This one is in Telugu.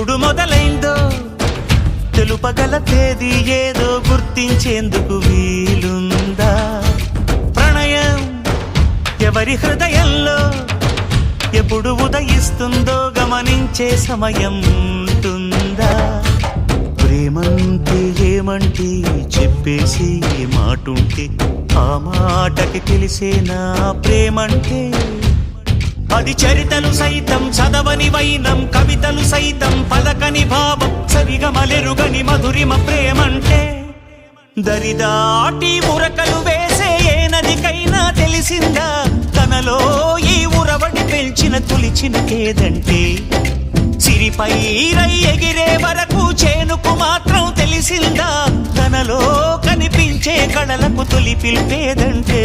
ఎప్పుడు మొదలైందో తెలుపగల తేదీ ఏదో గుర్తించేందుకు వీలుందా? ప్రణయం ఎవరి హృదయంలో ఎప్పుడు ఉదయిస్తుందో గమనించే సమయం ఉంటుందా? ప్రేమంటే ఏమంటే చెప్పేసి మాటుంటే ఆ మాటకి తెలిసేనా ప్రేమంటే? అది చరితలు సైతం చదవని వైనం, కవితలు సైతం పలకని భావం, సరిగమలెరుగని మధురిమ ప్రేమంటే. దరిదాటి ఉరకలు వేసే ఏ నదికైనా తెలిసిందా తనలో ఈ ఉరవడి పెంచిన తొలిచిన కేదంటే? సిరిపై రై ఎగిరే వరకు చేనుకు మాత్రం తెలిసిందా తనలో కనిపించే కళలకు తొలి పిలిపేదంటే?